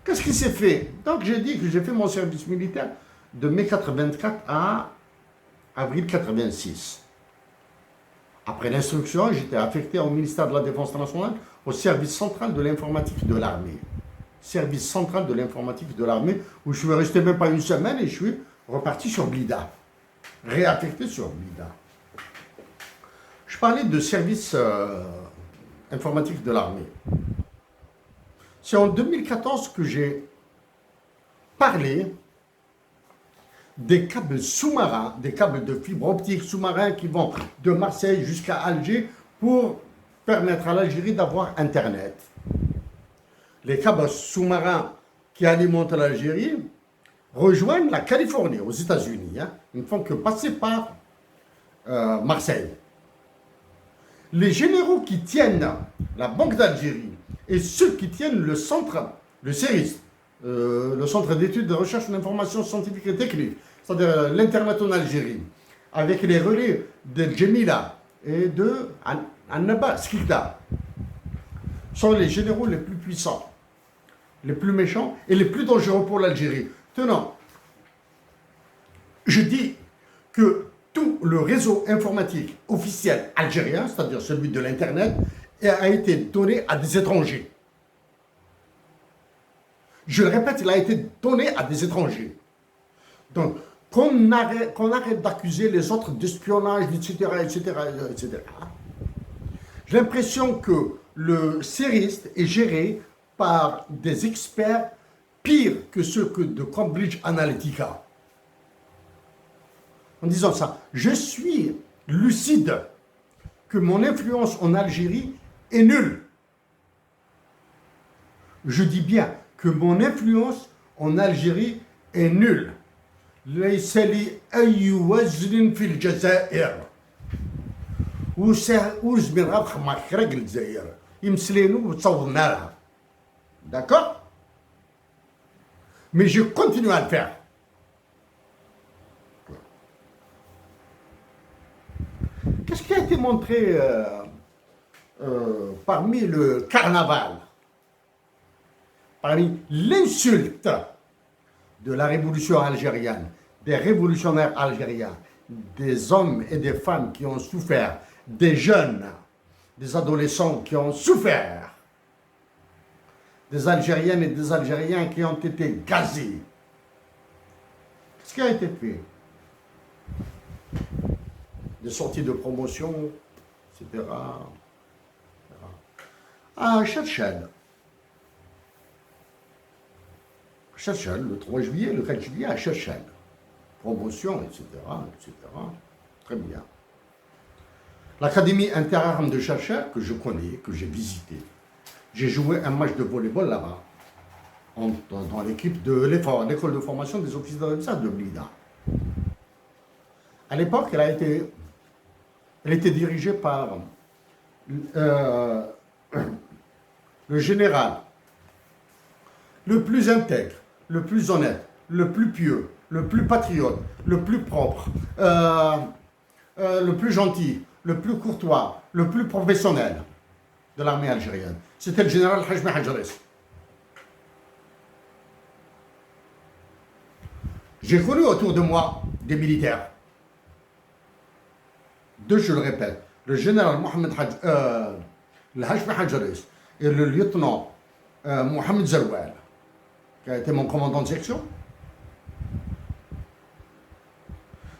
Qu'est-ce qui s'est fait? Donc j'ai dit que j'ai fait mon service militaire de mai 84 à avril 86. Après l'instruction, j'étais affecté au ministère de la Défense nationale, au service central de l'informatique de l'armée. Service central de l'informatique de l'armée, où je suis resté même pas une semaine et je suis reparti sur Blida. Réaffecté sur Blida. Je parlais de service informatique de l'armée. C'est en 2014 que j'ai parlé des câbles sous-marins, des câbles de fibre optique sous-marins qui vont de Marseille jusqu'à Alger pour permettre à l'Algérie d'avoir Internet. Les câbles sous-marins qui alimentent l'Algérie rejoignent la Californie, aux États-Unis. Ils ne font que passer par Marseille. Les généraux qui tiennent la Banque d'Algérie et ceux qui tiennent le centre, le CERIS, le Centre d'études de recherche d'information scientifique et technique, c'est-à-dire l'Internet en Algérie, avec les relais de Djemila et de Annaba Skilda, sont les généraux les plus puissants, les plus méchants et les plus dangereux pour l'Algérie. Tenant, je dis que tout le réseau informatique officiel algérien, c'est-à-dire celui de l'Internet, a été donné à des étrangers. Je le répète, il a été donné à des étrangers. Donc, qu'on arrête d'accuser les autres d'espionnage, etc., etc., etc. J'ai l'impression que le CERIS est géré par des experts pires que ceux de Cambridge Analytica. En disant ça, je suis lucide que mon influence en Algérie est nulle. Je dis bien que mon influence en Algérie est nulle. ليس لي أي وزن في الجزائر. وزمن غابخ ما خرج الجزائر. يمسلينو وتصورنا لها. D'accord? Mais je continue à le faire. Qu'est-ce qui a été montré parmi le carnaval, parmi l'insulte de la révolution algérienne, des révolutionnaires algériens, des hommes et des femmes qui ont souffert, des jeunes, des adolescents qui ont souffert, des Algériennes et des Algériens qui ont été gazés? Qu'est-ce qui a été fait? Des sorties de promotion, etc. À Chefchaouen, le 3 juillet, le 4 juillet, à Chefchaouen. Promotion, etc., etc. Très bien. L'académie interarmes de Chefchaouen, que je connais, que j'ai visité. J'ai joué un match de volleyball là-bas, dans l'équipe de l'école de formation des officiers de Blida. À l'époque, elle était dirigée par le général le plus intègre, le plus honnête, le plus pieux, le plus patriote, le plus propre, le plus gentil, le plus courtois, le plus professionnel de l'armée algérienne. C'était le général Hajmi Hadjaris. J'ai connu autour de moi des militaires. Deux, je le répète, le général Mohamed Hajmi Hadjaris et le lieutenant Mohamed Zerouel, qui a été mon commandant de section,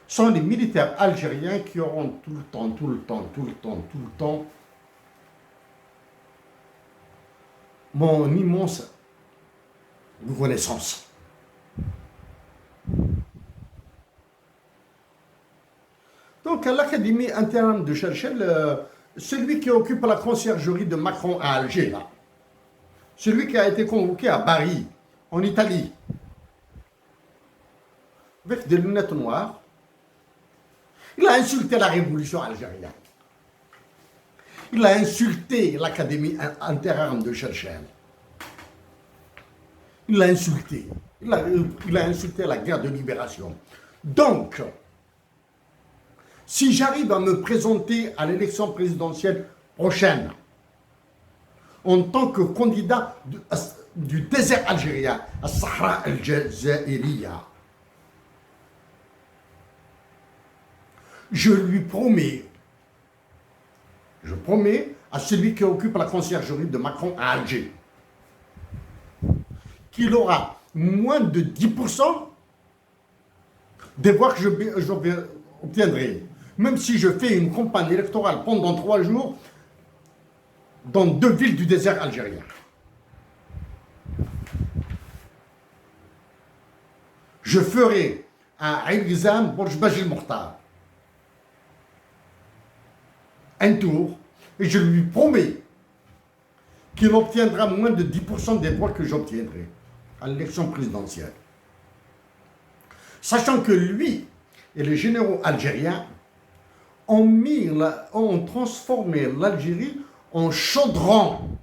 sont les militaires algériens qui auront tout le temps mon immense reconnaissance. Donc à l'Académie interne de Chefchaouen, celui qui occupe la conciergerie de Macron à Alger, là, celui qui a été convoqué à Paris, en Italie, avec des lunettes noires, il a insulté la révolution algérienne. Il a insulté l'Académie interarmes de Chefchaouen. Il l'a insulté. Il a insulté la guerre de libération. Donc, si j'arrive à me présenter à l'élection présidentielle prochaine en tant que candidat du désert algérien, à Sahara al-Jazairiya. Je lui promets, je promets à celui qui occupe la conciergerie de Macron à Alger, qu'il aura moins de 10% des voix que j'obtiendrai. Même si je fais une campagne électorale pendant 3 jours dans 2 villes du désert algérien. Je ferai à Aïn Ghizam, Borj Bajil Mokhtar, un tour, et je lui promets qu'il obtiendra moins de 10% des voix que j'obtiendrai à l'élection présidentielle. Sachant que lui et les généraux algériens ont transformé l'Algérie en chaudron